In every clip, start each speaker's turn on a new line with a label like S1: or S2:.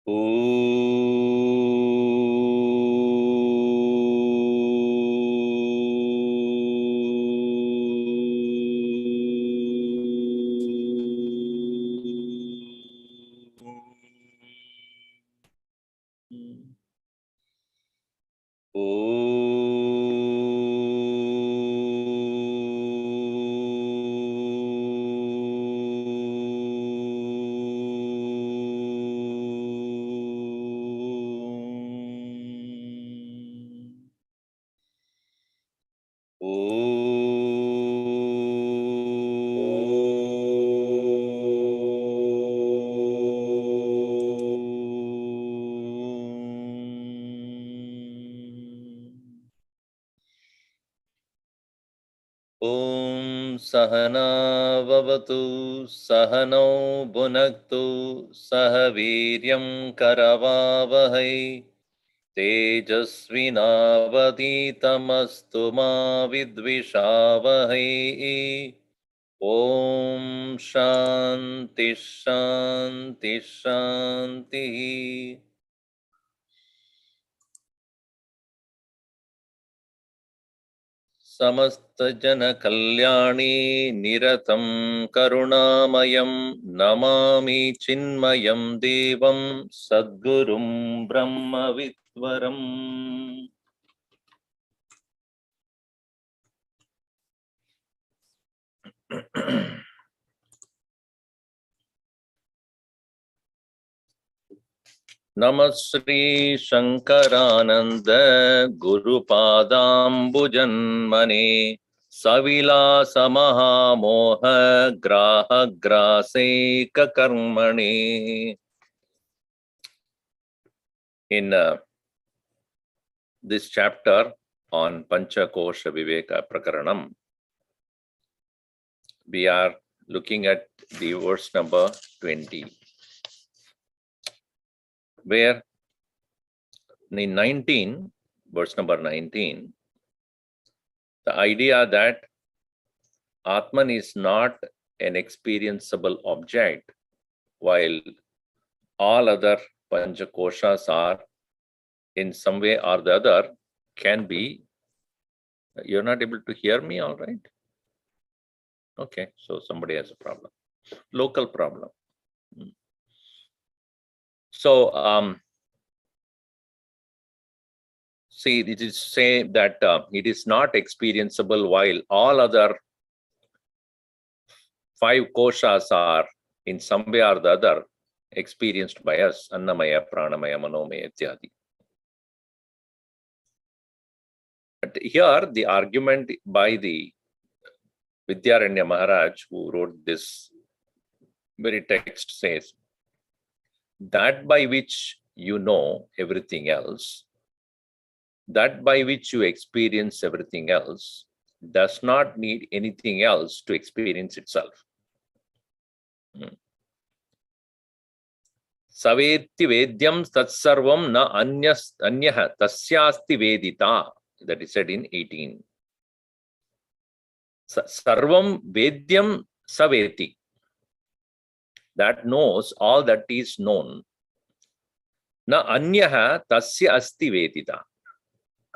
S1: Om Sahana Vavatu Sahano Bhunaktu Sahaviryam Karavavahai Tejasvinavaditamastu ma vidvishavahai. Om Shanti Shanti Shanti. Samasta Jana Kalyani Niratam Karunamayam Namami Chinmayam Devam Sadgurum Brahma Vitvaram. Namasri Shankarananda Guru Padambujanmane Savila Samaha Moha Graha Grase Kakarmane. In this chapter on Panchakosha Viveka Prakaranam, we are looking at the verse number 20. Where in 19, verse number 19, the idea that Atman is not an experienceable object, while all other Panchakoshas are in some way or the other can be. You're not able to hear me, all right? Okay, so somebody has a problem. Local problem. So, see, it is saying that it is not experienceable while all other 5 koshas are in some way or the other experienced by us. Annamaya, Pranamaya, Manomaya, Ityadi. But here the argument by the Vidyaranya Maharaj, who wrote this very text, says that by which you know everything else, that by which you experience everything else, does not need anything else to experience itself. Saveti vedyam tatsarvam na anyaha tasyasti vedita. That is said in 18. Sarvam vedyam saveti. That knows all that is known. Na anyaha tasya asti vedita.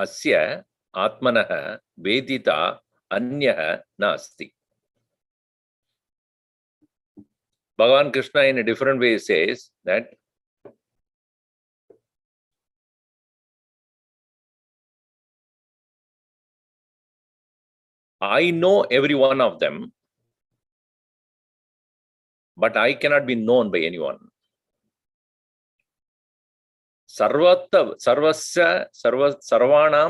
S1: Asya atmanaha vedita anyaha na asti. Bhagavan Krishna in a different way says that I know every one of them, but I cannot be known by anyone. Sarvanam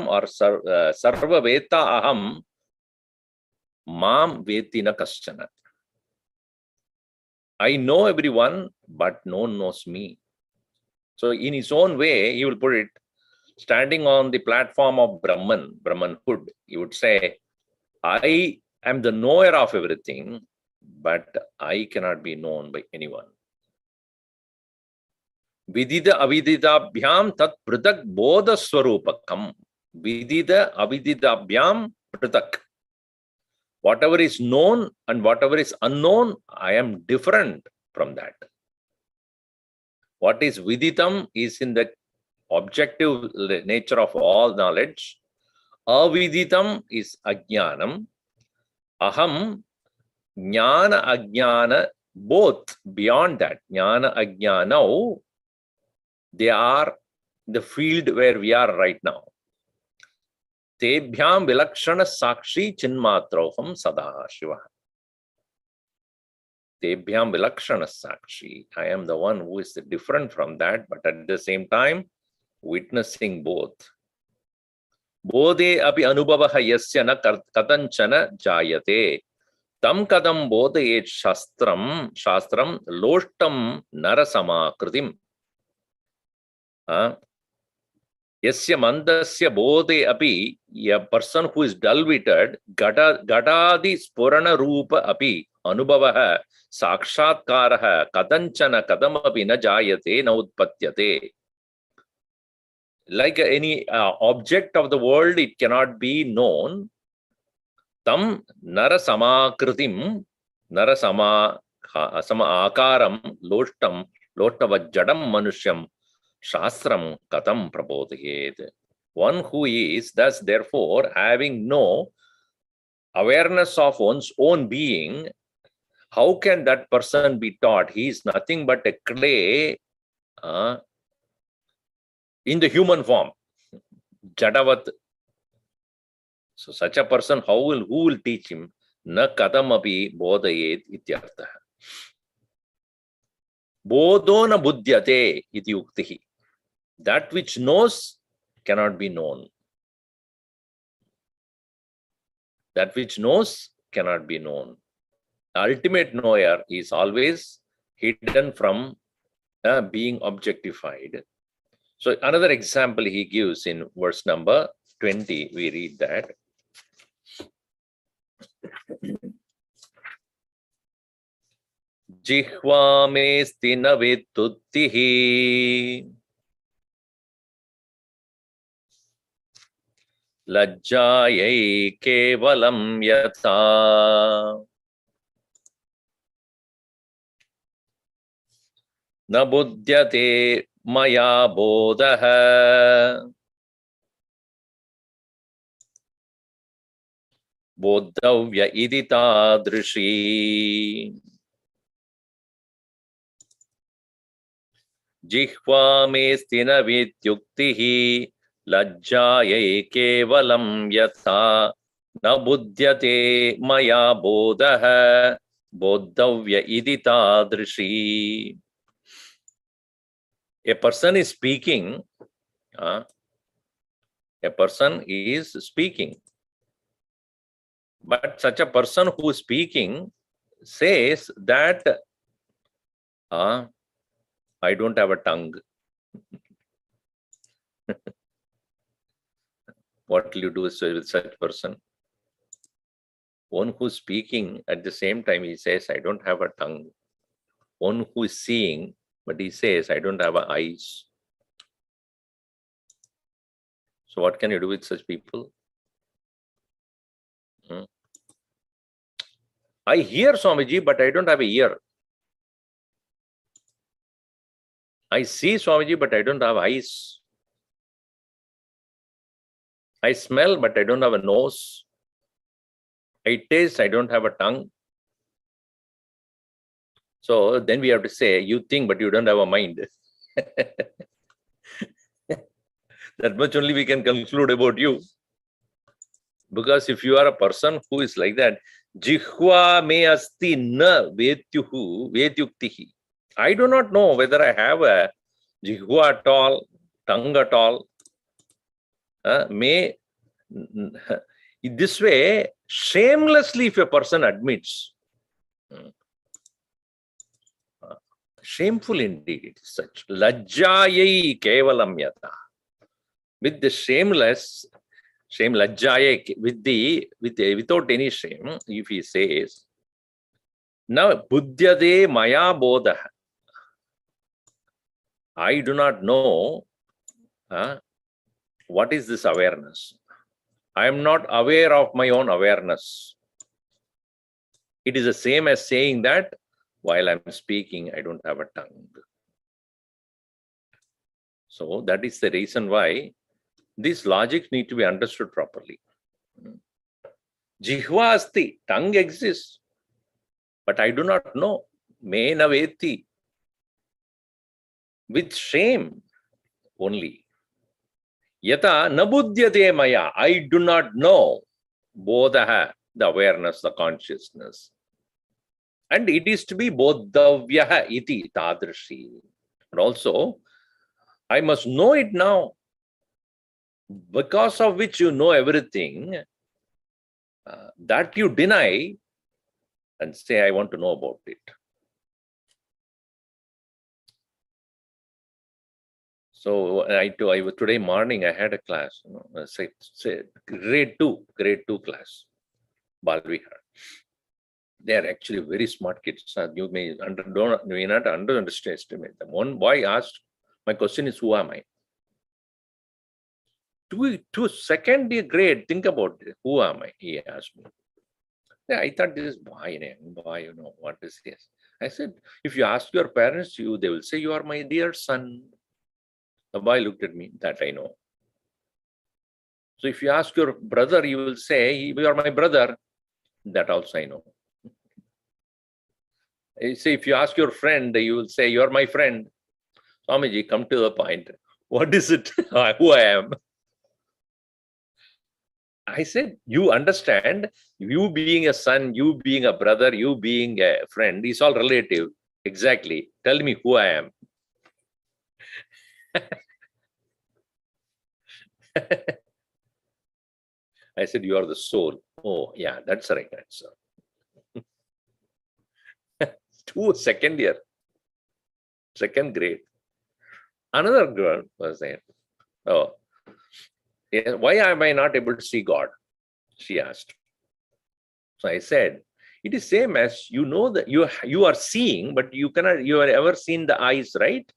S1: or sarva veta aham mam vetina kaschana. I know everyone, but no one knows me. So in his own way, he will put it, standing on the platform of Brahmanhood, he would say, I am the knower of everything, but I cannot be known by anyone. Vidida avididabhyam tat pratak bodha swarupakam. Vidida avididabhyam pratak. Whatever is known and whatever is unknown, I am different from that. What is viditam is in the objective nature of all knowledge. Aviditam is ajnanam. Aham, jnana, ajnana, both beyond that. Jnana, ajnana, they are the field where we are right now. Tebhyam vilakshana sakshi chinmatroham sada Shiva. Tebhyam vilakshana sakshi. I am the one who is different from that, but at the same time, witnessing both. Bodhe api anubhavaha yasya na katanchana jayate. Tam kadam bodhayet shastram loshtam narasama kritim. Yasya mandasya bodhe api, a person who is dull-witted, gadadi spurana rupa api anubhavaha sakshatkaraha katanchana kadamapi na jayate na utpatyate. Like any object of the world, it cannot be known. Tam narasama kritim, narasama akaram loshtam lohtavajjadam manusyam shastram katam prabodhyet. One who is thus therefore having no awareness of one's own being, how can that person be taught? He is nothing but a clay in the human form, jadavat. So such a person, who will teach him? Na kadamapi bodhayet ityartha. Bodho na buddhyate iti uktihi. That which knows cannot be known. That which knows cannot be known. The ultimate knower is always hidden from being objectified. So another example he gives in verse number 20, we read that. Jihva me stina vettuttihi lajjayai kevalam yatha na buddhyate maya bodhaha bodhavya idi tadrishi. Jihva me stina vityuktihi lajjayai kevalam yatha na buddhyate maya bodhaha bodhavya idi tadrishi. A person is speaking. A person is speaking. But such a person who is speaking says that I don't have a tongue. What will you do with such person? One who is speaking, at the same time he says, I don't have a tongue. One who is seeing, but he says, I don't have eyes. So what can you do with such people? I hear Swamiji, but I don't have an ear. I see Swamiji, but I don't have eyes. I smell, but I don't have a nose. I taste, I don't have a tongue. So then we have to say, you think, but you don't have a mind. That much only we can conclude about you. Because if you are a person who is like that, Jihva me asti na vetyuktihi. I do not know whether I have a jihva at all, tongue at all. This way, shamelessly, if a person admits, shameful indeed, it is such. Lajjayai kevalam yata. With the shameless, lajjayai, without any shame, if he says, now buddhyade maya bodha. I do not know what is this awareness. I am not aware of my own awareness. It is the same as saying that while I am speaking, I don't have a tongue. So that is the reason why these logics need to be understood properly. Jihva asti, tongue exists, but I do not know. Me na veti. With shame only. Yata nabudyate maya, I do not know. Bodha, the awareness, the consciousness. And it is to be bodhavyaha iti tadrishi. And also, I must know it now, because of which you know everything, that you deny and say, I want to know about it. So today morning I had a class, say grade 2 class, Balvihar. They are actually very smart kids. You may not underestimate them. One boy asked, my question is, who am I? To second grade, think about it. Who am I? He asked me. I thought this is boy, what is this? I said, if you ask your parents, they will say, you are my dear son. The boy looked at me, that I know. So if you ask your brother, you will say, you are my brother. That also I know. You say, if you ask your friend, you will say, you are my friend. Swamiji, come to the point. What is it? Who I am? I said, you understand, you being a son, you being a brother, you being a friend, is all relative. Exactly. Tell me who I am. I said, you are the soul. Oh, yeah, that's the right answer. Second year, second grade. Another girl was there. Oh, yeah, why am I not able to see God? She asked. So I said, it is same as that you are seeing, but you have ever seen the eyes, right?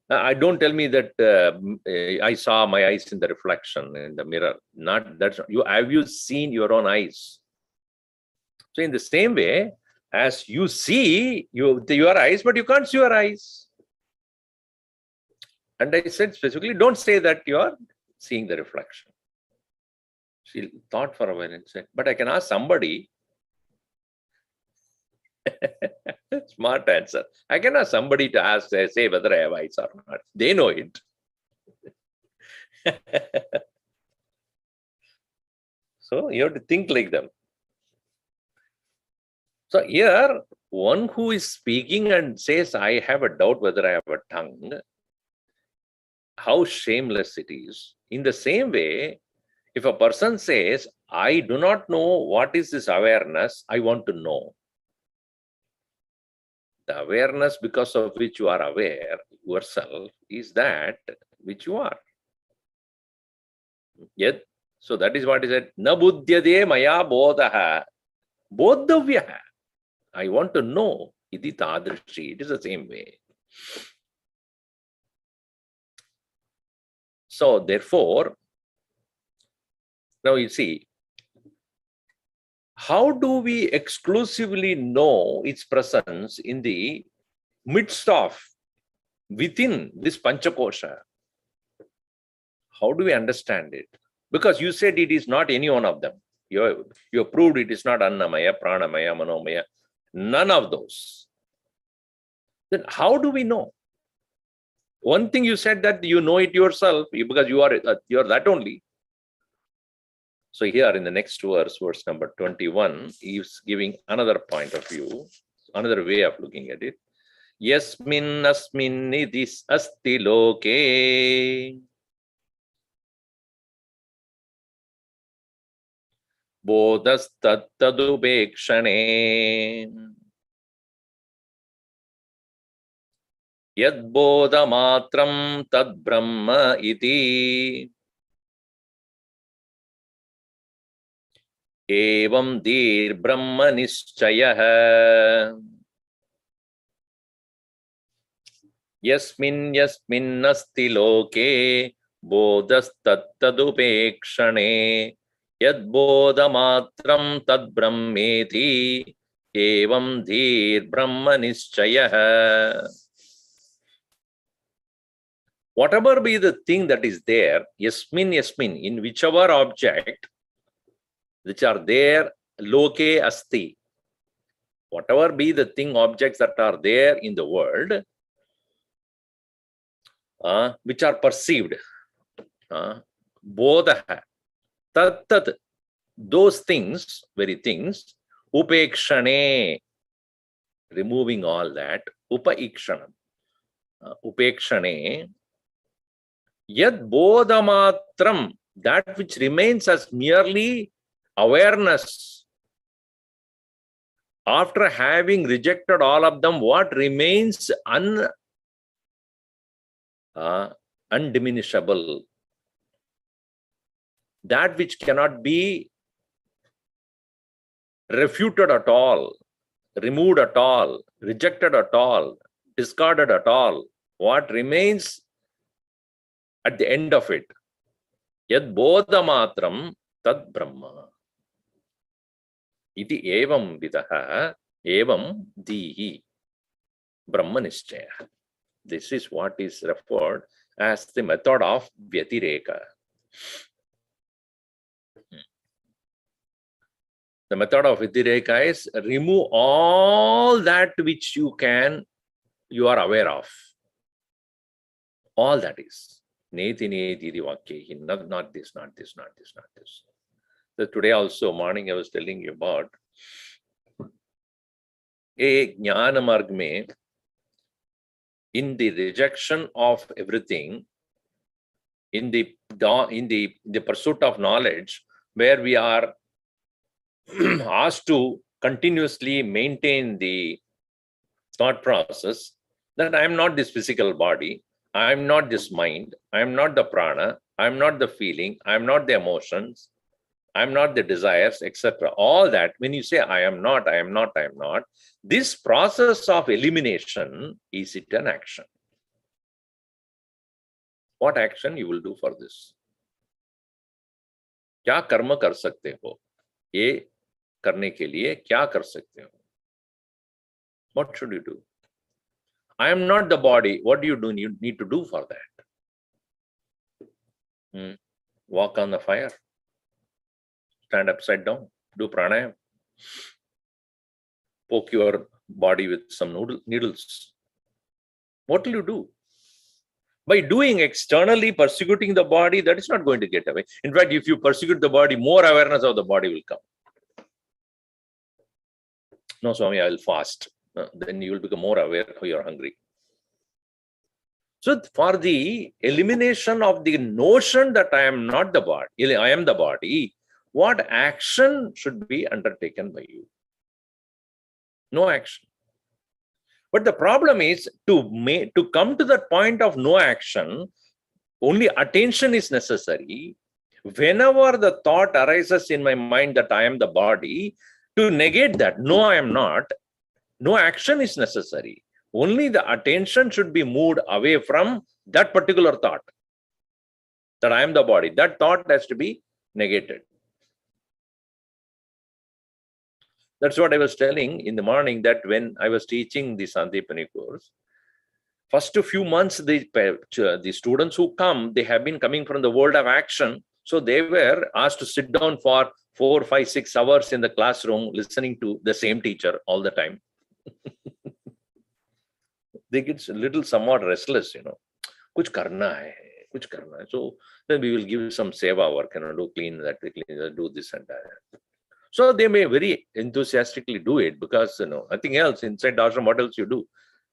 S1: I don't tell me that I saw my eyes in the reflection in the mirror. Have you seen your own eyes? So in the same way, as you see your eyes, but you can't see your eyes. And I said specifically, don't say that you are seeing the reflection. She thought for a while and said, but I can ask somebody. Smart answer. I can ask somebody to ask, say whether I have eyes or not. They know it. So you have to think like them. So here, one who is speaking and says, I have a doubt whether I have a tongue, how shameless it is. In the same way, if a person says, I do not know what is this awareness, I want to know. The awareness because of which you are aware yourself is that which you are. Yet, so that is what is said, na buddhyade maya bodhaha bodhavyaha. I want to know. Iti tadrishi. It is the same way. So therefore, now you see, how do we exclusively know its presence in the midst of, within this Panchakosha? How do we understand it? Because you said it is not any one of them. You proved it is not Annamaya, Pranamaya, Manomaya. None of those. Then how do we know? One thing you said that you know it yourself because you are that only. So here in the next verse number 21, he is giving another point of view, another way of looking at it. Yasmin asmin nidis asti loke bodhas tattadubekshane yad bodha matram tad brahma iti evam dir brahma nischayah yasmin asti loke bodhas tattadupekshane yad bodha matram tad brahmeti evam dir brahma nischayah. Whatever be the thing that is there, yasmin, in whichever object which are there, loke asti. Whatever be the thing, objects that are there in the world, which are perceived, bodha, tat, those things, very things, upekshane, removing all that, upaikshanam, upekshane, yad bodhamatram, that which remains as merely awareness. After having rejected all of them, what remains undiminishable, that which cannot be refuted at all, removed at all, rejected at all, discarded at all, what remains at the end of it, yad bodhamatram tad brahma. Iti evam vidaha evam dihi brahma nishchaya. This is what is referred as the method of vyatireka. The method of vyatireka is remove all that which you are aware of. All that is. Neti neti vakyehi, not this, not this, not this, not this. So today also, morning, I was telling you about a jnana marg mein, in the rejection of everything, in the pursuit of knowledge, where we are asked to continuously maintain the thought process that I am not this physical body, I am not this mind, I am not the prana, I am not the feeling, I am not the emotions, I am not the desires, etc. All that, when you say I am not, I am not, I am not, this process of elimination, is it an action? What action you will do for this? क्या कर्म कर सकते हो? ये करने के लिए क्या कर सकते हो? What should you do? I am not the body. What do you do? You need to do for that. Walk on the fire. Stand upside down. Do pranayam. Poke your body with some needles. What will you do? By doing externally, persecuting the body, that is not going to get away. In fact, if you persecute the body, more awareness of the body will come. No, Swami, I will fast. Then you will become more aware how you are hungry. So for the elimination of the notion that I am not the body, I am the body, what action should be undertaken by you? No action. But the problem is, to come to that point of no action, only attention is necessary. Whenever the thought arises in my mind that I am the body, to negate that, no, I am not, no action is necessary. Only the attention should be moved away from that particular thought, that I am the body. That thought has to be negated. That's what I was telling in the morning, that when I was teaching the Sandipani course, first few months, the students who come, they have been coming from the world of action. So they were asked to sit down for 4, 5, 6 hours in the classroom, listening to the same teacher all the time. They get a little somewhat restless, Kuch karna hai, kuch karna hai. So then we will give some seva work, do clean that, do this and that. So they may very enthusiastically do it, because nothing else inside the ashram. What else you do?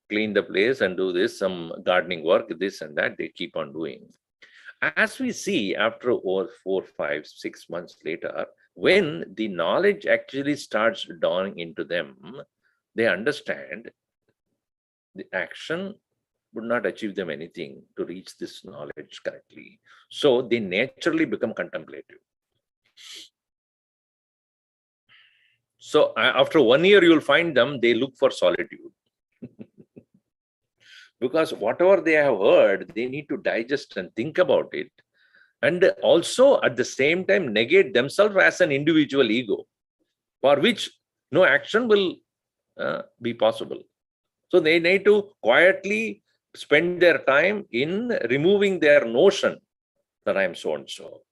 S1: Clean the place and do this, some gardening work, this and that. They keep on doing. As we see, after 4, 5, 6 months later, when the knowledge actually starts dawning into them, they understand the action would not achieve them anything to reach this knowledge correctly. So they naturally become contemplative. So after 1 year, you will find them, they look for solitude. Because whatever they have heard, they need to digest and think about it. And also at the same time negate themselves as an individual ego, for which no action will be possible. So they need to quietly spend their time in removing their notion that I am so and so.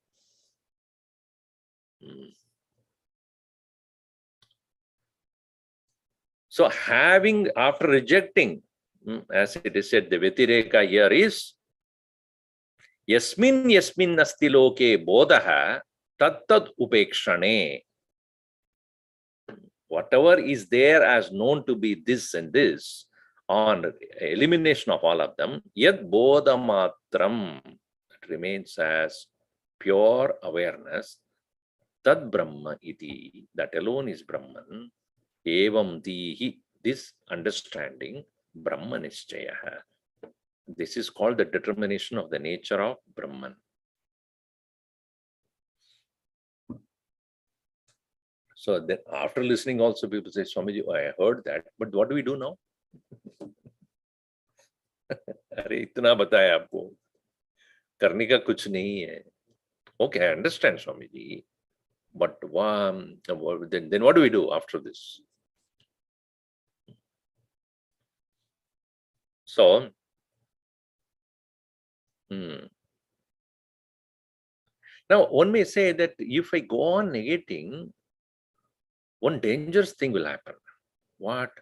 S1: So having, after rejecting, as it is said, the Vyatireka here is Yasmin Yasmin Asti Loke Bodaha Tattad Upekshane. Whatever is there as known to be this and this, on elimination of all of them, Yad Bodha Matram, it remains as pure awareness, Tad Brahma iti, that alone is Brahman. Evam dihi, this understanding, Brahman Nischaya. This is called the determination of the nature of Brahman. So then after listening also people say, Swamiji, I heard that, but what do we do now? अरे इतना बताया आपको, करने का कुछ नहीं है. Okay, I understand, Swamiji, but then what do we do after this? So, now one may say that if I go on negating, one dangerous thing will happen. What?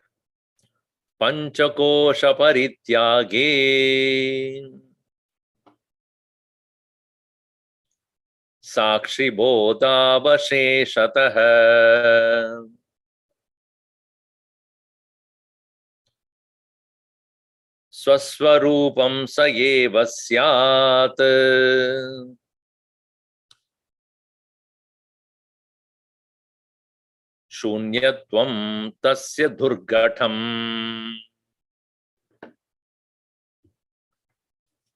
S1: Panchakosha parityage sakshi bodhavasheshatah swaswarupam sa eva syat shunyatvam tasya durgatham.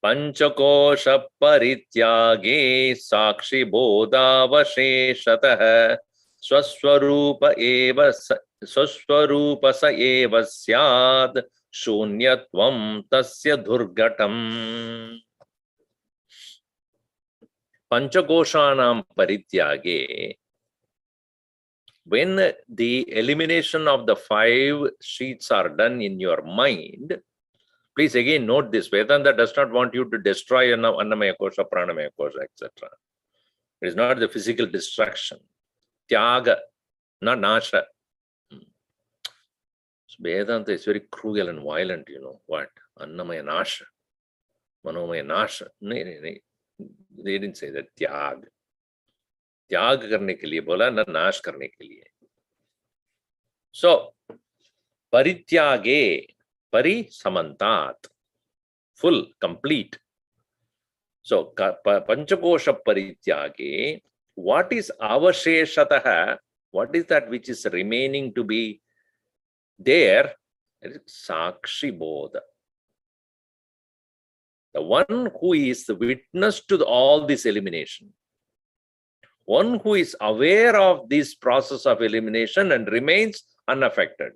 S1: Panchakosha parityage sakshi bodhavasheshatah swaswarupa sa eva syad shunyatvam tasya durgatam. Panchakoshanam parityage, when the elimination of the 5 sheets are done in your mind, please again note this, Vedanta does not want you to destroy Annamaya Kosha, Pranamaya Kosha, etc. It is not the physical destruction. Tyaga, not Nasha. So Vedanta is very cruel and violent, you know. What? Annamaya Nasha, Manomaya Nasha. No. They didn't say that. Tyag. त्याग करने के लिए बोला, ना नाश करने के लिए. So, परित्यागे, pari samantat, full, complete. So, panchakosha parityage, what is avasheshatah? What is that which is remaining to be there? It is sakshi bodha. The one who is the witness to all this elimination. One who is aware of this process of elimination and remains unaffected.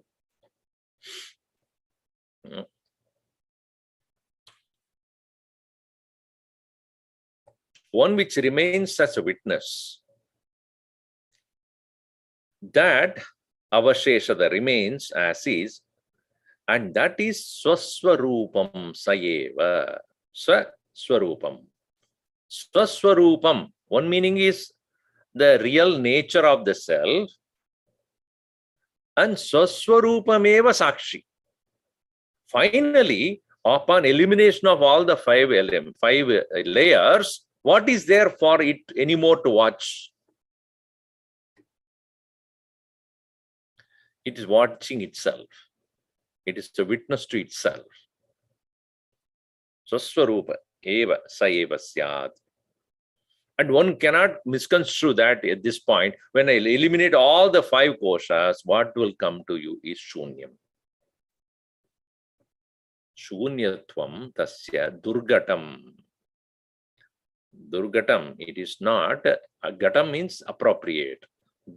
S1: One which remains as a witness. That avasheshada remains as is, and that is swaswarupam sayeva. Swaswarupam. Swaswarupam. One meaning is the real nature of the self, and swaswarupameva sakshi. Finally, upon elimination of all the 5 layers, what is there for it anymore to watch? It is watching itself. It is the witness to itself. Swaswarupa eva sa eva syat. And one cannot misconstrue that at this point. When I eliminate all the 5 koshas, what will come to you is shunyam. Shunyatvam tasya durgatam. Durgatam, it is not, gatam means appropriate.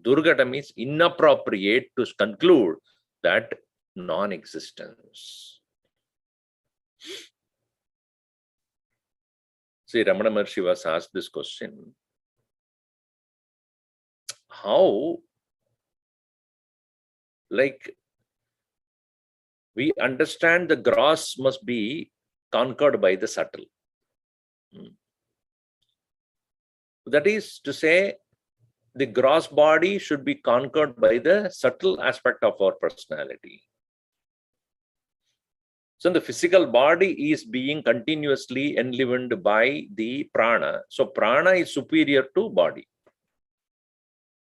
S1: Durgatam means inappropriate to conclude that non-existence. See, Ramana Maharshi was asked this question. How, like, we understand the gross must be conquered by the subtle. That is to say, the gross body should be conquered by the subtle aspect of our personality. So the physical body is being continuously enlivened by the prana. So prana is superior to body,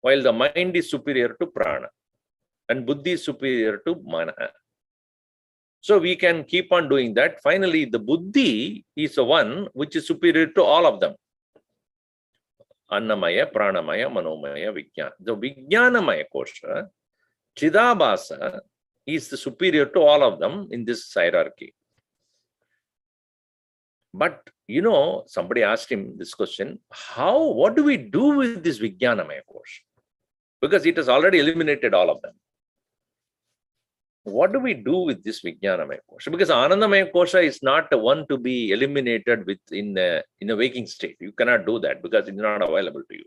S1: while the mind is superior to prana, and buddhi is superior to mana. So we can keep on doing that. Finally, the buddhi is the one which is superior to all of them. Annamaya, Pranamaya, Manomaya, Vijnana. The Vijnanamaya kosha, Chidabhasa, is the superior to all of them in this hierarchy. But, somebody asked him this question, what do we do with this Vijnanamaya kosha? Because it has already eliminated all of them. What do we do with this Vijnanamaya kosha? Because Anandamaya kosha is not the one to be eliminated in a waking state. You cannot do that because it is not available to you.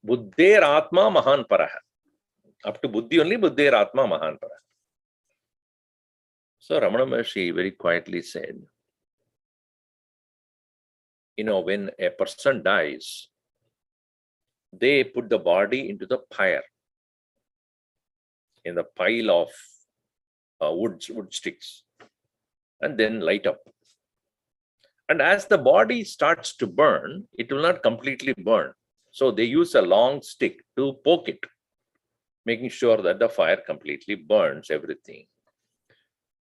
S1: Buddher Atma Mahan Paraha. Up to Buddhi only, Buddher Atma Mahan Paraha. So Ramana Maharshi very quietly said, when a person dies, they put the body into the pyre, in the pile of wood sticks, and then light up. And as the body starts to burn, it will not completely burn. So they use a long stick to poke it, making sure that the fire completely burns everything.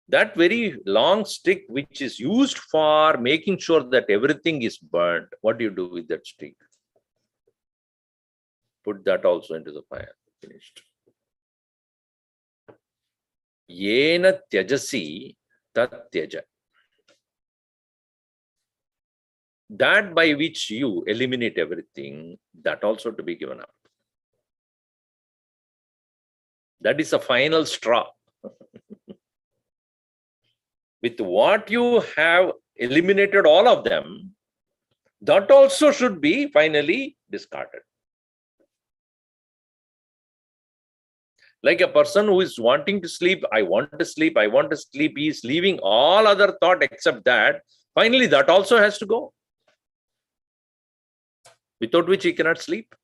S1: That very long stick, which is used for making sure that everything is burnt, what do you do with that stick? Put that also into the fire. Finished. Yena tyajasi tat tyaja. That by which you eliminate everything, that also to be given up. That is a final straw. With what you have eliminated all of them, that also should be finally discarded. Like a person who is wanting to sleep, I want to sleep, he is leaving all other thought except that. Finally, that also has to go. Without which he cannot sleep.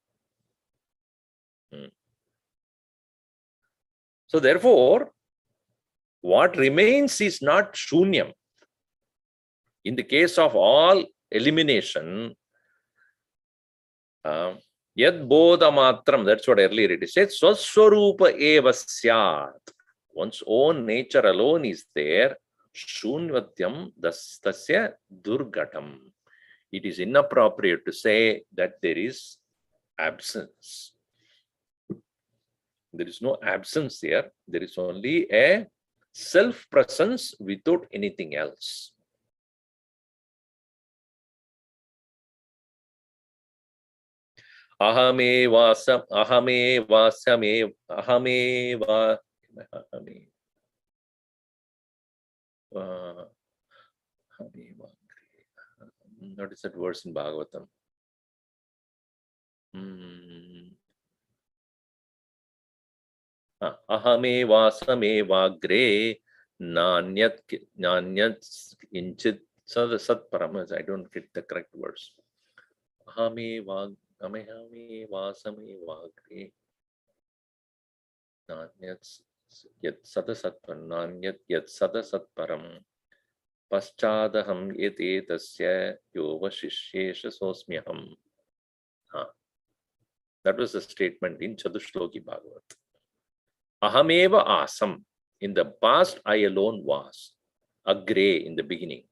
S1: So therefore, what remains is not shunyam. In the case of all elimination, yad bodha matram, that's what earlier it is said, swaswarupa eva syat. One's own nature alone is there. Shunyvatyam dastasya durgatam. It is inappropriate to say that there is absence. There is no absence here. There is only a self-presence without anything else. Ahame what is that verse in Bhagavatam? Ahame vasame vagre nanyat inchit sat param. I don't get the correct words. Ahame vasame vagre nanyat yat sat param nanyat yat sat param paschadaham yate tasya yova shishyesha sosmyaham. That was a statement in Chadushloki Bhagavat. Ahameva asam. In the past, I alone was. Agre in the beginning.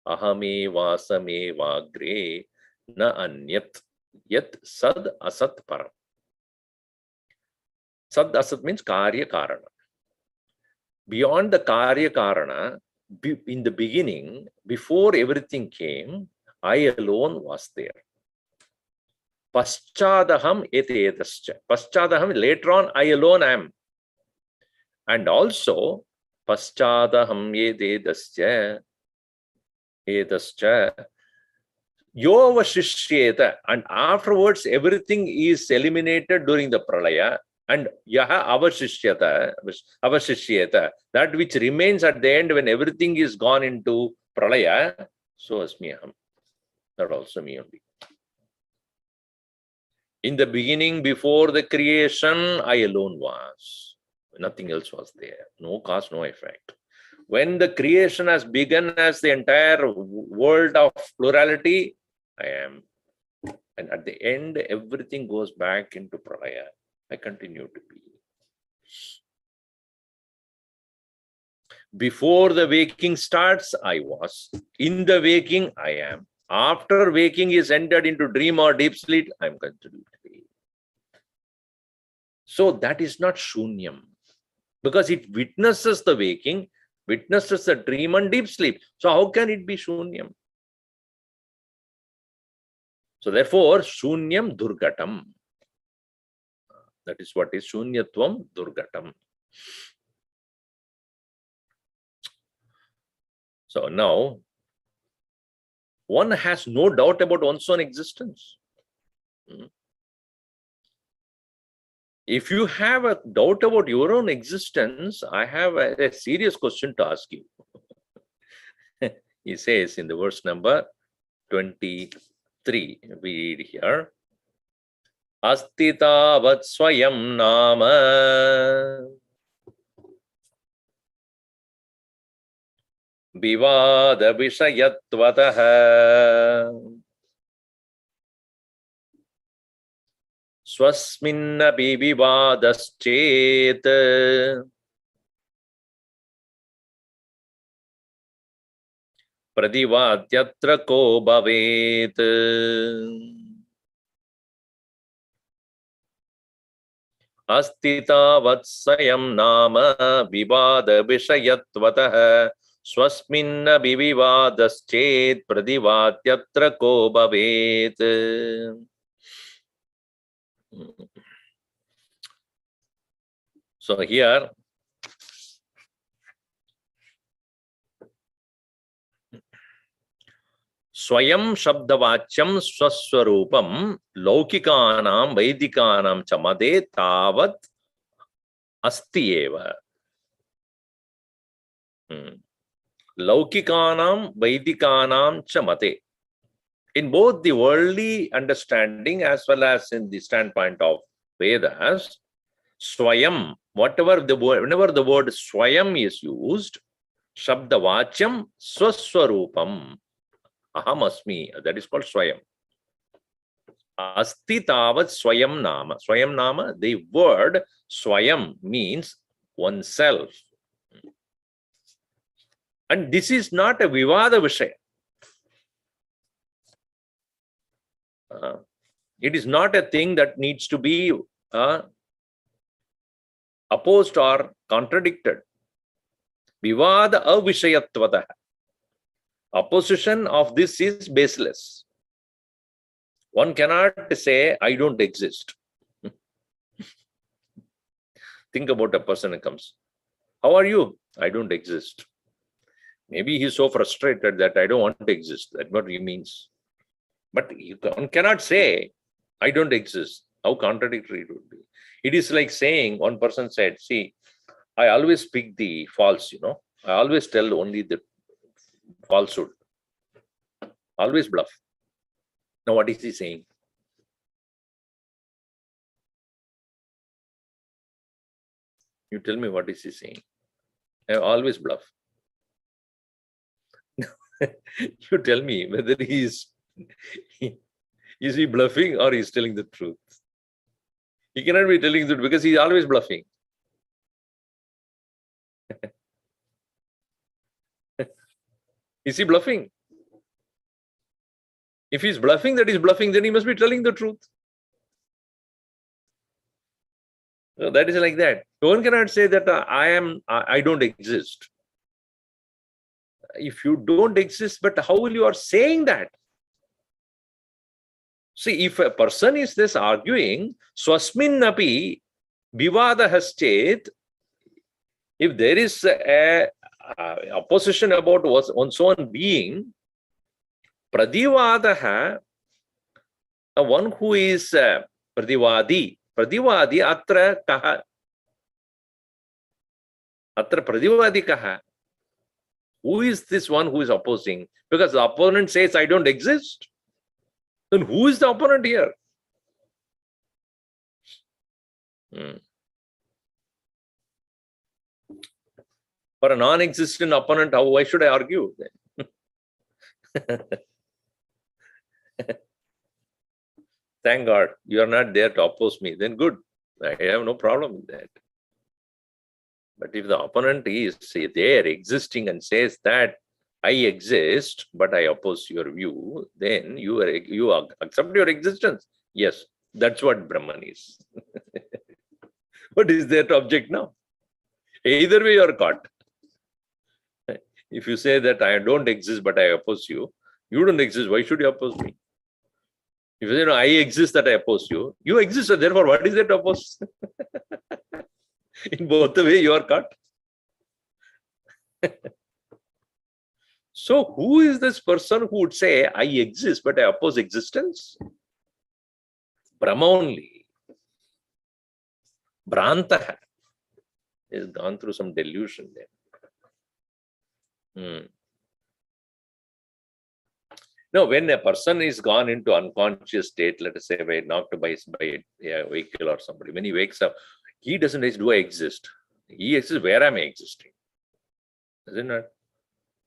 S1: Ahame vasame vagre na anyat. Yat sad asat param. Sad asat means karya karana. Beyond the karya karana, in the beginning, before everything came, I alone was there. Paschadaham etetascha. Paschadaham, later on, I alone am. And also, paschadaham etetascha, yova shishyeta. And afterwards, everything is eliminated during the pralaya. And yaha avashishyata, that which remains at the end when everything is gone into pralaya, so asmi aham. That also me only. In the beginning, before the creation, I alone was. Nothing else was there. No cause, no effect. When the creation has begun as the entire world of plurality, I am. And at the end, everything goes back into pralaya. I continue to be. Before the waking starts, I was. In the waking, I am. After waking is entered into dream or deep sleep, I am continued to be. So that is not shunyam, because it witnesses the waking, witnesses the dream and deep sleep. So how can it be shunyam? So therefore, shunyam durgatam. That is what is shunyatvam durgatam. So now, one has no doubt about one's own existence. If you have a doubt about your own existence, I have a serious question to ask you. He says in the verse number 23, we read here, Astitavat swayam nama vivada vishayatvatah swasminnapi vivadaschet pradivadyatra ko bhavet. Astitavat swayam nama vivada vishayatvatah swasminna vivadaschet pradivadyatra ko bhavet. So here, Swayam Shabdavachyam Swaswarupam Laukikanam Vaidikanam Chamade Tavat Astieva. Laukikanam Vaidikanam Chamade. In both the worldly understanding as well as in the standpoint of Vedas, Swayam, whenever the word Swayam is used, Shabdavachyam Swaswarupam. Aham asmi, that is called Swayam. Asti tavat Swayam nama. Swayam nama, the word Swayam means oneself. And this is not a Vivada Vishaya. It is not a thing that needs to be opposed or contradicted. Vivada avishayatvatah. Opposition of this is baseless. One cannot say, I don't exist. Think about a person who comes. How are you? I don't exist. Maybe he's so frustrated that I don't want to exist. That's what he means. But one cannot say, I don't exist. How contradictory it would be. It is like saying, one person said, see, I always speak the false, I always tell only the falsehood. Always bluff. Now what is he saying? You tell me, what is he saying? I always bluff. You tell me whether is he bluffing or he's telling the truth. He cannot be telling the truth because he's always bluffing. Is he bluffing? If he's bluffing, that is bluffing, then he must be telling the truth. So that is like that. No one cannot say that I don't exist. If you don't exist, but how will you are saying that? See, if a person is this arguing, swasminnapi vivada haschet, if there is a opposition about one's own being, pradivadaha, one who is pradivadi, Pradivadi atra kaha. Atra pradivadi kaha. Who is this one who is opposing? Because the opponent says, I don't exist. Then who is the opponent here? For a non-existent opponent, why should I argue then? Thank God you are not there to oppose me. Then good. I have no problem with that. But if the opponent is there existing and says that I exist, but I oppose your view, then you accept your existence. Yes, that's what Brahman is. What is there to object now? Either way you are caught. If you say that I don't exist, but I oppose you, you don't exist, why should you oppose me? If you say, no, I exist, that I oppose you, you exist, so therefore what is there to oppose? In both the way you are caught. So who is this person who would say, I exist, but I oppose existence? Brahma only. Branta has gone through some delusion there. No, when a person is gone into unconscious state, let us say knocked by a vehicle or somebody, when he wakes up, he doesn't ask, do I exist? He exists, where am I existing? Isn't it?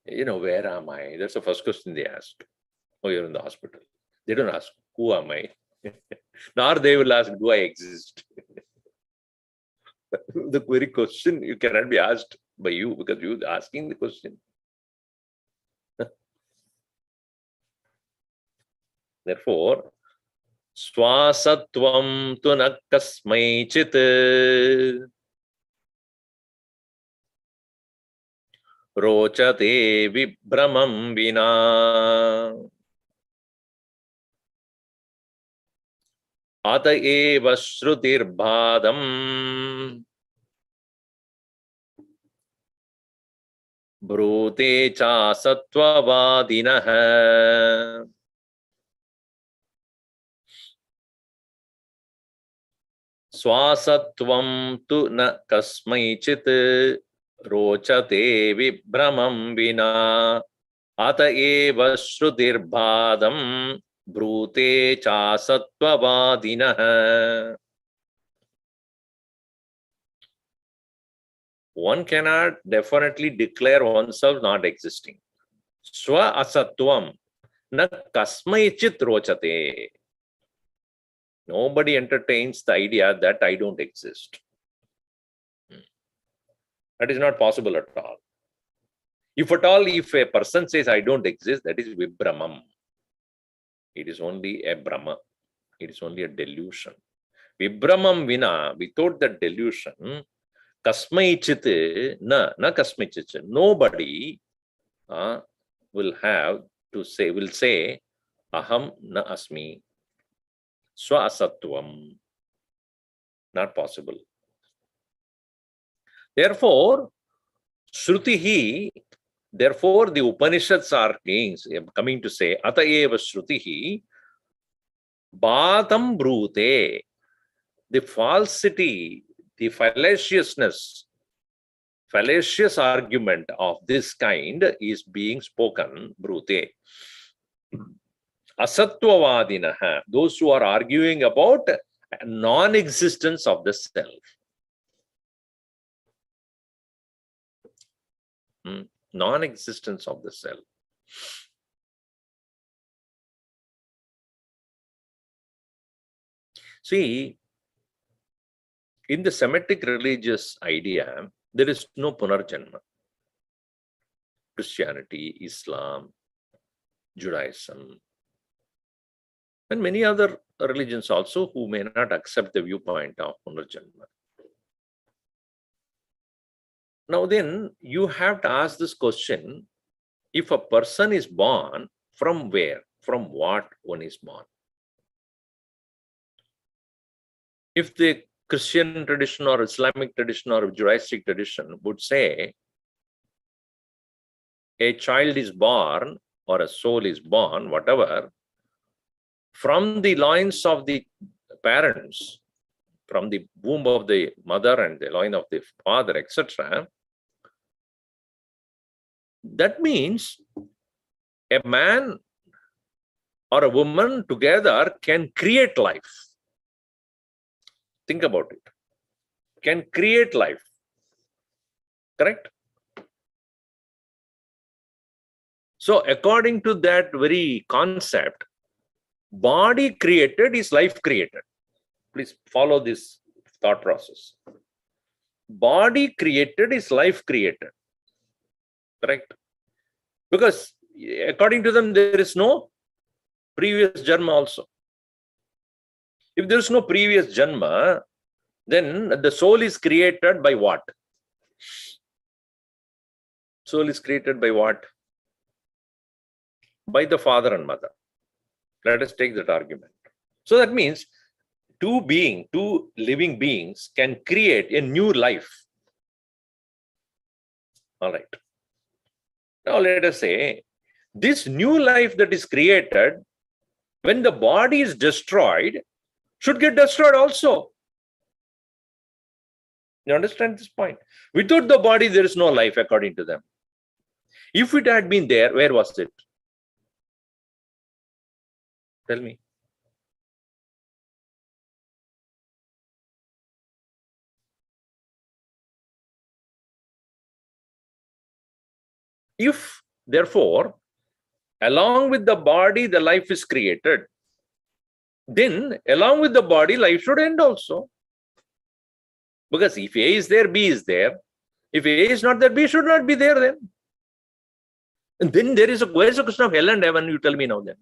S1: Where am I? That's the first question they ask. Oh, you're in the hospital. They don't ask, who am I? Nor they will ask, do I exist? The very question you cannot be asked by you because you are asking the question. Therefore, swasatvam tu na kasmaichit rochate vibramam vina ata eva shrutirbhadam brute cha sattvavadinah. Swasatvam tu na kasmaichit rochate vibramam vina ata eva shrutirbhadam brute cha sattvavadinah. One cannot definitely declare oneself not existing. Swa asatvam na kasmaichit rochate. Nobody entertains the idea that I don't exist. That is not possible at all. If at all, if a person says I don't exist, that is vibramam. It is only a brahma. It is only a delusion. Vibramam vina, without that delusion, kasmaichit na kasmaichit. Nobody will say aham na asmi. Swa asatvam. Not possible. Therefore, Shrutihi, therefore the Upanishads are coming to say, Ata eva Shrutihi, Bhatam Brute, the falsity, the fallacious argument of this kind is being spoken, Brute. Asatvavadinah, those who are arguing about non-existence of the self. Non-existence of the self. See, in the Semitic religious idea, there is no Punarjanma. Christianity, Islam, Judaism, and many other religions also who may not accept the viewpoint of Punarjanma. Now then, you have to ask this question, if a person is born, from where? From what one is born? If the Christian tradition or Islamic tradition or Judaistic tradition would say, a child is born or a soul is born, whatever, from the loins of the parents, from the womb of the mother and the loin of the father, etc., that means a man or a woman together can create life. Think about it. Can create life. Correct? So according to that very concept, body created is life created. Please follow this thought process. Body created is life created. Correct? Because according to them, there is no previous janma also. If there is no previous janma, then the soul is created by what? Soul is created by what? By the father and mother. Let us take that argument. So that means two living beings can create a new life. All right. Now let us say this new life that is created, when the body is destroyed, should get destroyed also. You understand this point? Without the body, there is no life according to them. If it had been there, where was it? Tell me. If, therefore, along with the body, the life is created, then along with the body, life should end also. Because if A is there, B is there. If A is not there, B should not be there then. And then where is the question of hell and heaven? You tell me now then.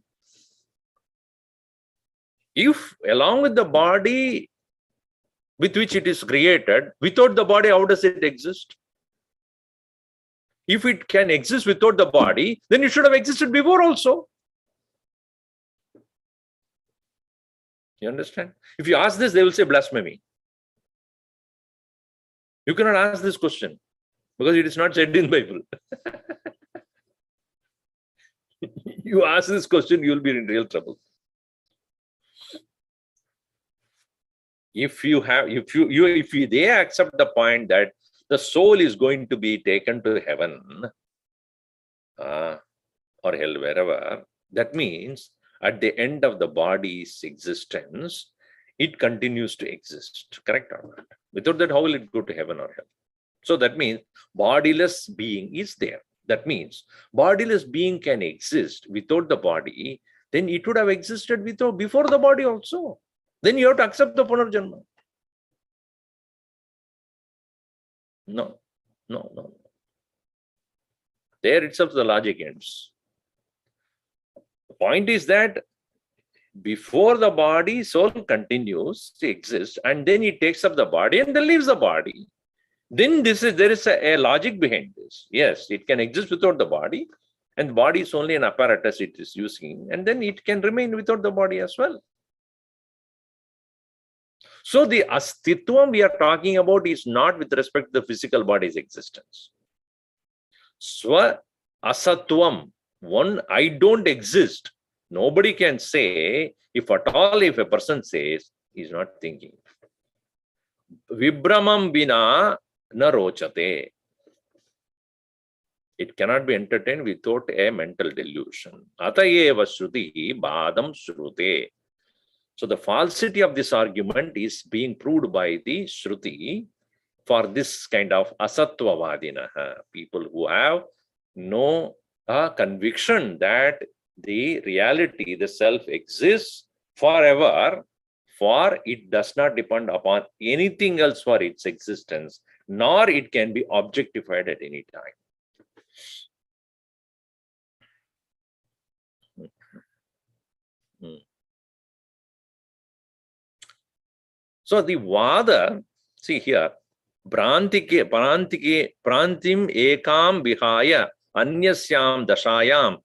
S1: If along with the body with which it is created, without the body, how does it exist? If it can exist without the body, then it should have existed before also. You understand? If you ask this, they will say blasphemy. You cannot ask this question because it is not said in Bible. You ask this question, you will be in real trouble. If they accept the point that the soul is going to be taken to heaven or hell, wherever, that means at the end of the body's existence, it continues to exist. Correct or not? Without that, how will it go to heaven or hell? So that means bodiless being is there. That means bodiless being can exist without the body, then it would have existed before the body also. Then you have to accept the Punarjanma. No. There itself the logic ends. The point is that before the body, soul continues to exist, and then it takes up the body and then leaves the body. Then there is a logic behind this. Yes, it can exist without the body, and the body is only an apparatus it is using, and then it can remain without the body as well. So the astitvam we are talking about is not with respect to the physical body's existence. Swa asatvam, one, I don't exist. Nobody can say, if at all, if a person says, he's not thinking. Vibramam vina na rochate. It cannot be entertained without a mental delusion. Atayeva shruti badam shrute. So the falsity of this argument is being proved by the Shruti for this kind of asatvavadinaha, people who have no conviction that the reality, the self exists forever, for it does not depend upon anything else for its existence, nor it can be objectified at any time. So the Vada, see here, prantim ekam vihaya anyasyam dashayam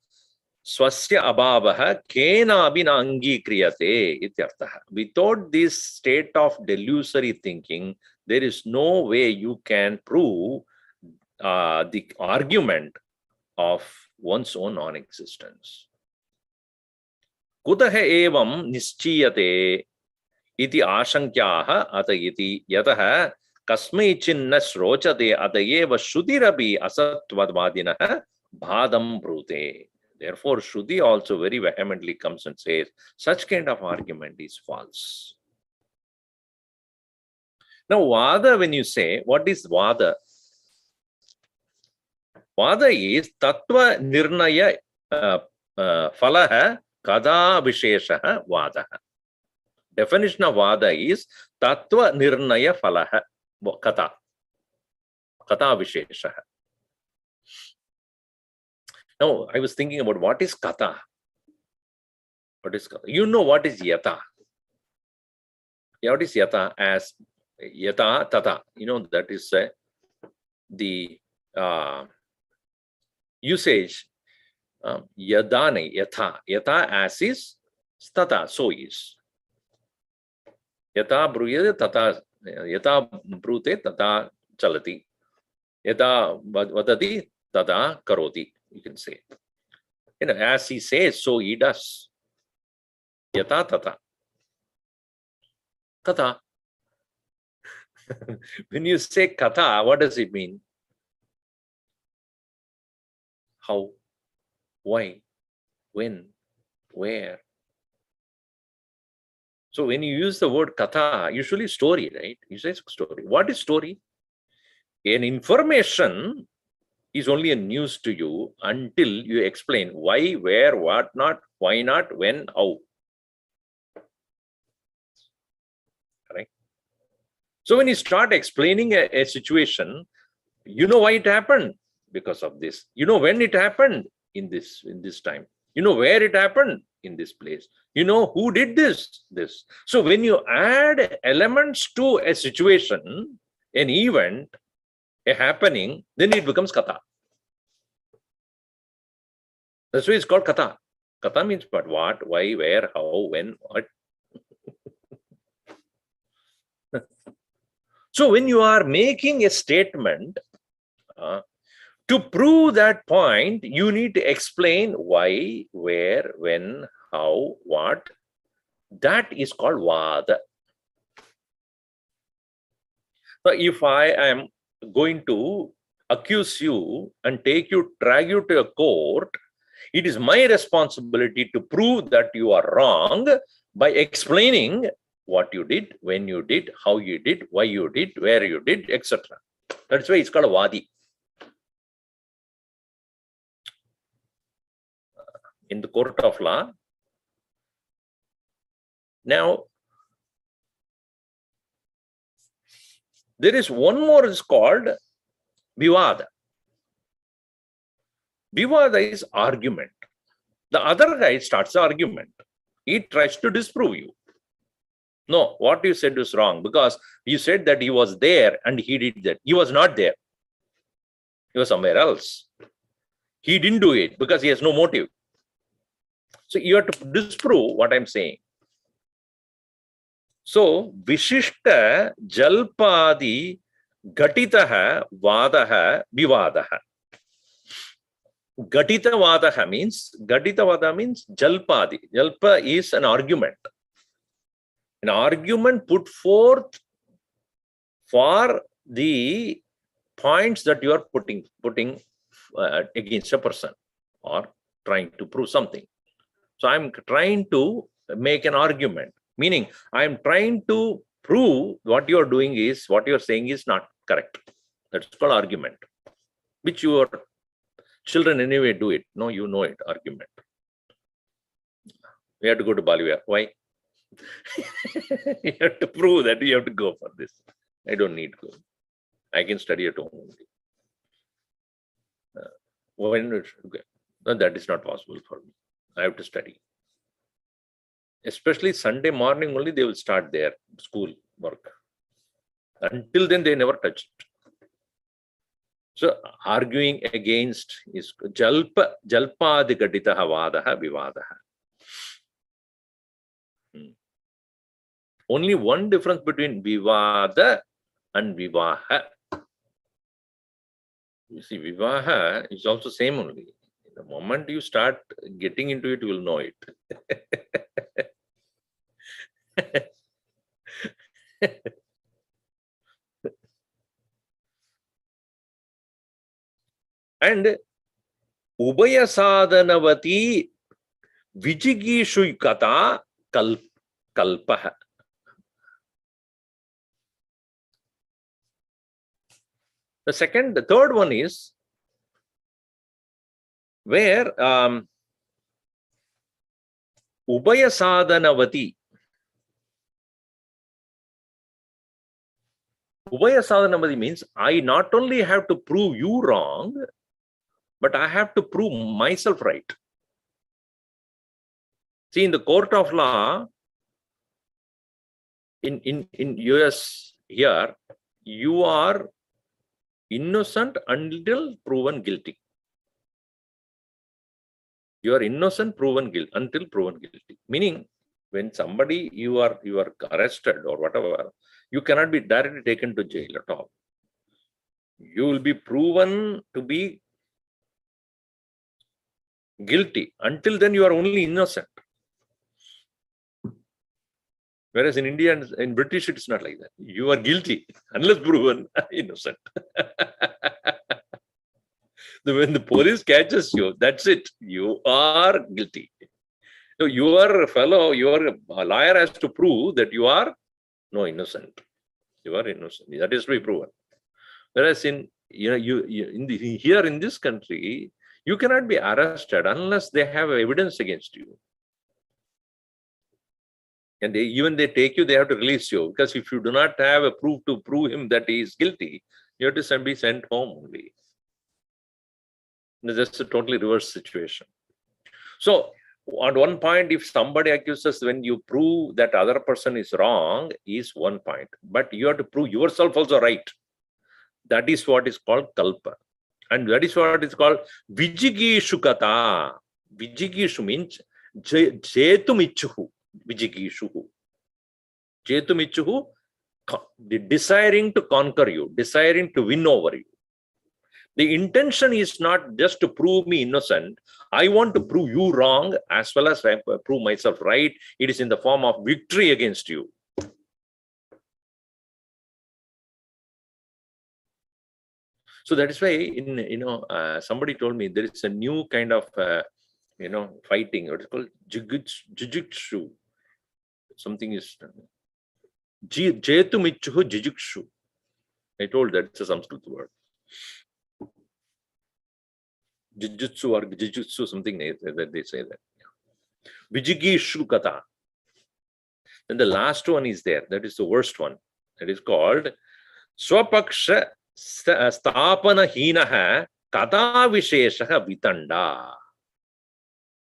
S1: swasya abhavaha kena abhina angikriyate ityartha. Without this state of delusory thinking, there is no way you can prove the argument of one's own non-existence. Kutaha evam nischiyate. iti ashankyaha ata iti yatah kasmaicinna srochate atayeva shrutirapi asatvadvadinah bhadam brute. Therefore, Shruti also very vehemently comes and says, such kind of argument is false. Now, Vada, when you say, what is Vada? Vada is Tattva Nirnaya Falaha Kada Visheshaha Vada. Definition of Vada is Tattva Nirnaya Falaha Kata. Kata Visheshaha. Now, I was thinking about what is Kata? What is Kata? You know what is Yata? What is Yata? As Yata Tata. You know, that is the usage. Yadane, Yatha. Yatha as is, Tata, so is. Yatha bruyate tata, Yatha brute tata chalati. Yatha vadati tata karoti, you can say. You know, as he says, so he does. Yatha tata. Kata. When you say kata, what does it mean? How? Why? When? Where? So when you use the word katha, usually story, right? You say story. What is story? An information is only a news to you until you explain why, where, what not, why not, when, how. Correct? So when you start explaining a situation, you know why it happened? Because of this. You know when it happened? In this time. You know where it happened? In this place. You know who did this? So when you add elements to a situation, an event, a happening, then it becomes katha. That's why it's called katha. Katha means what, why, where, how, when, what. So when you are making a statement, to prove that point, you need to explain why, where, when, how, what. That is called vada. So if I am going to accuse you and drag you to a court, it is my responsibility to prove that you are wrong by explaining what you did, when you did, how you did, why you did, where you did, etc. That's why it's called a vadi. In the court of law. Now, there is one more is called vivada. Vivada is argument. The other guy starts the argument. He tries to disprove you. No, what you said is wrong because you said that he was there and he did that. He was not there. He was somewhere else. He didn't do it because he has no motive. So you have to disprove what I'm saying. So, Vishishta Jalpadi Gatitaha Vadaha Vivadaha. Gatita Vadaha means Jalpadi. Jalpa is an argument. An argument put forth for the points that you are putting against a person or trying to prove something. So I'm trying to make an argument, meaning I'm trying to prove what you're doing is, what you're saying is not correct. That's called argument, which your children anyway do it. No, you know it, argument. We have to go to Bolivia. Why? You have to prove that you have to go for this. I don't need to go. I can study at home only. That is not possible for me. I have to study. Especially Sunday morning only they will start their school work. Until then they never touch it. So arguing against is jalpadikaditaha vadaha vivadaha. Only one difference between vivada and vivaha. You see, vivaha is also same only. The moment you start getting into it, you will know it. And Ubaya sadhanavati vijigishu kata kalpaha. The third one is where Ubaya sadhanavati. Ubaya sadhanavati means I not only have to prove you wrong, but I have to prove myself right. See, in the court of law, in US here, you are innocent until proven guilty. You are innocent proven guilty until proven guilty. Meaning, when somebody you are arrested or whatever, you cannot be directly taken to jail at all. You will be proven to be guilty. Until then, you are only innocent. Whereas in India and in British, it's not like that. You are guilty unless proven innocent. When the police catches you, that's it. You are guilty. So your lawyer has to prove that you are no innocent. You are innocent. That is to be proven. Whereas here in this country, you cannot be arrested unless they have evidence against you. And even they take you, they have to release you. Because if you do not have a proof to prove him that he is guilty, you have to be sent home only. That's a totally reverse situation. So, at one point, if somebody accuses, when you prove that other person is wrong, is one point. But you have to prove yourself also right. That is what is called kalpa. And that is what is called vijigishu kata. Vijigishu means jetumichuhu. Vijigishu. Jetumichuhu, desiring to conquer you, desiring to win over you. The intention is not just to prove me innocent. I want to prove you wrong as well as prove myself right. It is in the form of victory against you. So that is why, somebody told me there is a new kind of, fighting. What is called jujutsu. Something is jetumichuhu jujutsu. I told that it's a Sanskrit word. Jujutsu or jujutsu, something that they say that. Vijigishu kata. Then the last one is there. That is the worst one. That is called Swapaksha Stapana Hinaha Kata Visheshaha Vitanda.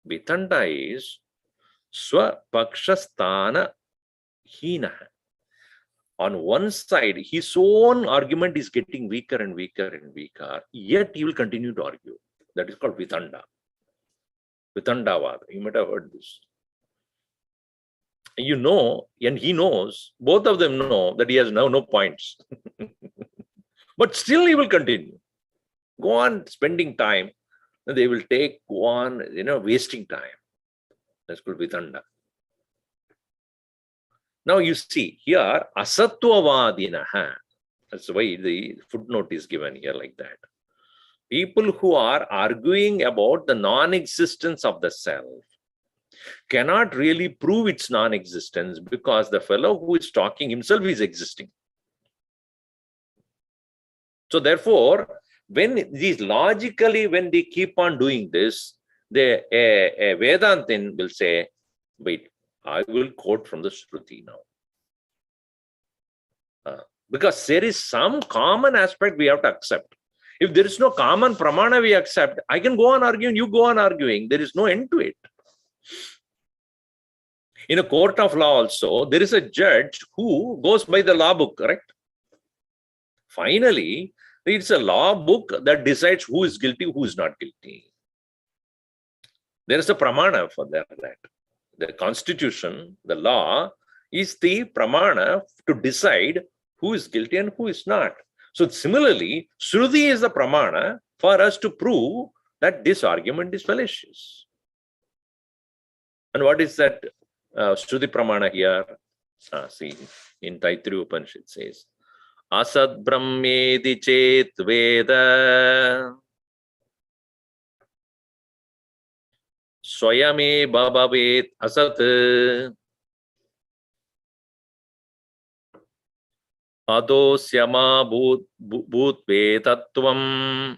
S1: Vitanda is Swapaksha Stana Hinaha. On one side, his own argument is getting weaker and weaker and weaker, yet he will continue to argue. That is called Vitanda. Vitandavada. You might have heard this. You know, and he knows, both of them know that he has now no points. But still he will continue. Go on spending time. And they will go on, wasting time. That's called Vitanda. Now you see, here, Asatvavadinaha. That's why the footnote is given here like that. People who are arguing about the non-existence of the self cannot really prove its non-existence because the fellow who is talking himself is existing. So therefore, when they keep on doing this, a Vedantin will say, wait, I will quote from the Shruti now. Because there is some common aspect we have to accept. If there is no common pramana we accept, I can go on arguing, you go on arguing. There is no end to it. In a court of law also, there is a judge who goes by the law book, correct? Finally, it's a law book that decides who is guilty, who is not guilty. There is a pramana for that. The constitution, the law, is the pramana to decide who is guilty and who is not. So similarly, Shruti is the pramana for us to prove that this argument is fallacious. And what is that Shruti pramana here? See, in Taittiriya Upanishad says, Asad Brahmedi Chet Veda Swayame Bhavet Asat Adosyama Bhut Vetatvam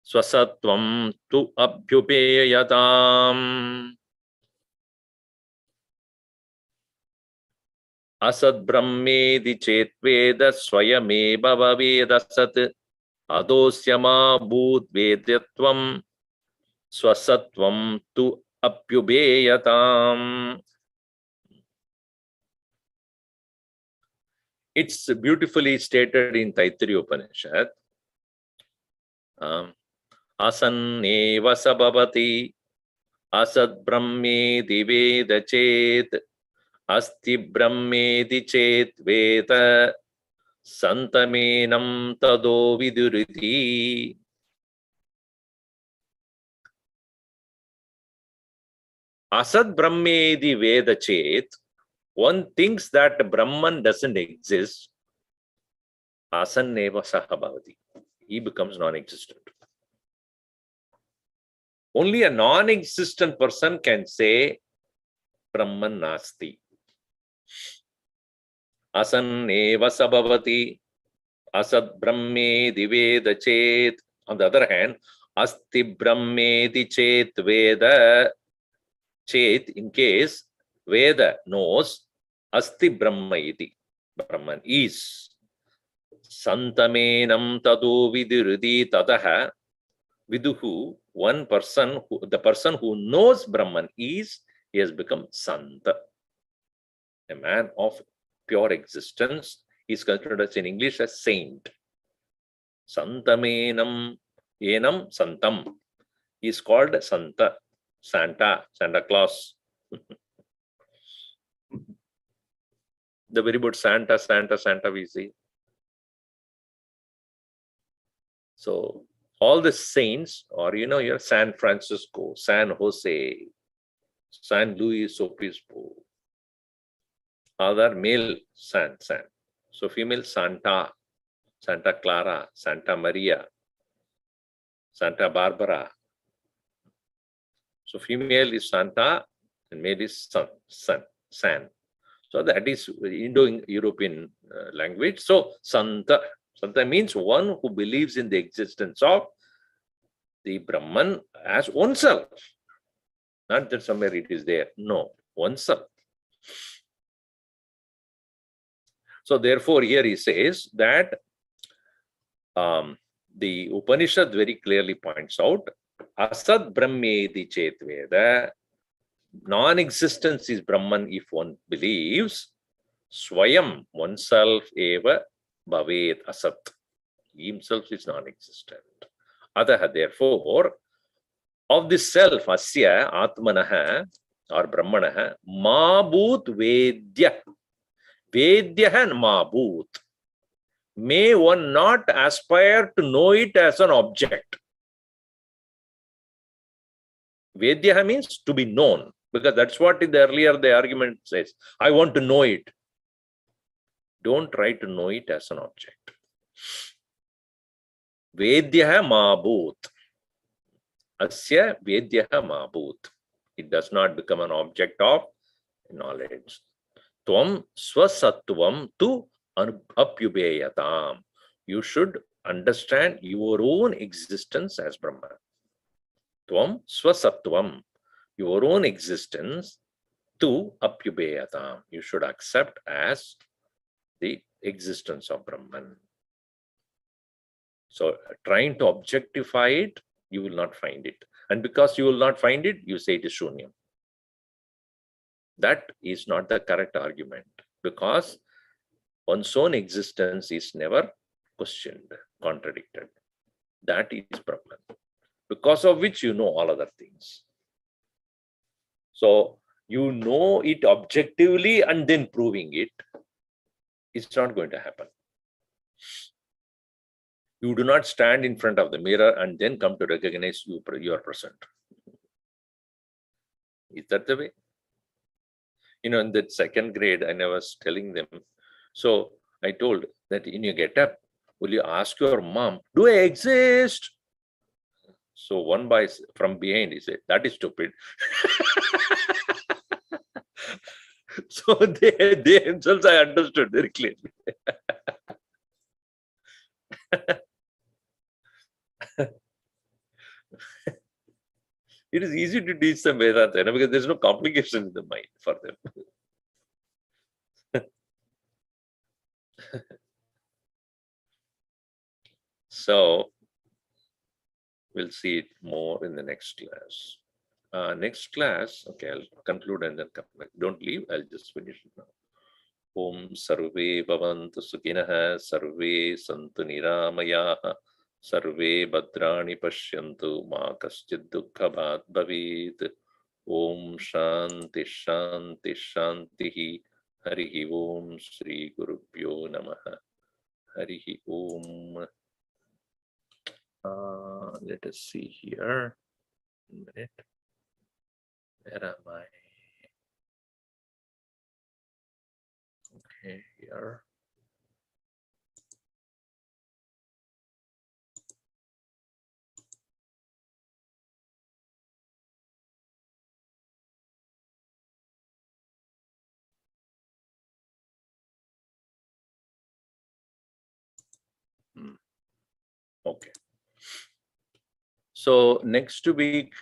S1: Swasatvam Tu Abhyupeyatam Asad Brahmedi Chet Veda Swayame Bhavet Asat Adosyama Bhut Vedatvam Swasatvam Tu Apyubeyatam. It's beautifully stated in Taittiriya Upanishad. Asanneva sabhavati asad brahmedi veda chet asti brahmedi chet veda santamenam tado viduriti. Asad brahmedi veda chet, one thinks that Brahman doesn't exist. Asanneva sahabhavati. He becomes non-existent. Only a non-existent person can say Brahman nasti. Asanneva sabhavati asad brahmedi veda chet. On the other hand, asti brahmedi chet veda chet, in case Veda knows asti brahma iti. Brahman is. Santamenam tadu viduridi tadaha. Viduhu, one person, the person who knows Brahman is, he has become Santa. A man of pure existence is considered as in English as saint. Santamenam enam santam. He is called Santa, Santa, Santa Claus. The very word Santa, Santa, Santa we see. So all the saints, or your San Francisco, San Jose, San Luis Obispo, other male San. So female Santa, Santa Clara, Santa Maria, Santa Barbara. So female is Santa and male is San. So that is Indo-European language. So Santa means one who believes in the existence of the Brahman as oneself. Not that somewhere it is there. No, oneself. So therefore here he says that the Upanishad very clearly points out Asad Brahmedi Chet Veda. Non-existence is Brahman if one believes. Swayam, oneself, eva bhavet asat. He himself is non-existent. Adaha, therefore, of this self, asya, atmanaha, or brahmanaha, mabhut vedya. Vedya and mabhut. May one not aspire to know it as an object. Vedya means to be known, because that's what in the earlier the argument says. I want to know it. Don't try to know it as an object. Vedya mabhut. Asya vedya mabhut. It does not become an object of knowledge. Tvam swasatvam tu apyubeyatam. You should understand your own existence as Brahman. Tvam swasatvam. Your own existence tu apyubeyatam. You should accept as the existence of Brahman. So trying to objectify it, you will not find it. And because you will not find it, you say it is shunyam. That is not the correct argument, because one's own existence is never questioned, contradicted. That is Brahman, because of which you know all other things. So you know it objectively and then proving it, it's not going to happen. You do not stand in front of the mirror and then come to recognize you are present. Is that the way? In that second grade, and I was telling them. So I told that in your get up, will you ask your mom, do I exist? So one boy from behind, he said, that is stupid. So they themselves, I understood very clearly. It is easy to teach them Vedanta, because there's no complication in the mind for them. So we'll see it more in the next class. Next class, okay, I'll conclude and then come back. Don't leave, I'll just finish it now. Om Sarve Bhavantu Sukhinah, Sarve Santu Niramayaha, Sarve Bhadrani Pashyantu, Ma Kaschid Dukkha Bhat Bhavet. Om Shanti Shanti Shanti. Harihi Om Sri Gurubhyo Namaha. Harihi Om. Let us see here. A minute. Where am I? Okay, here. Okay. So next week,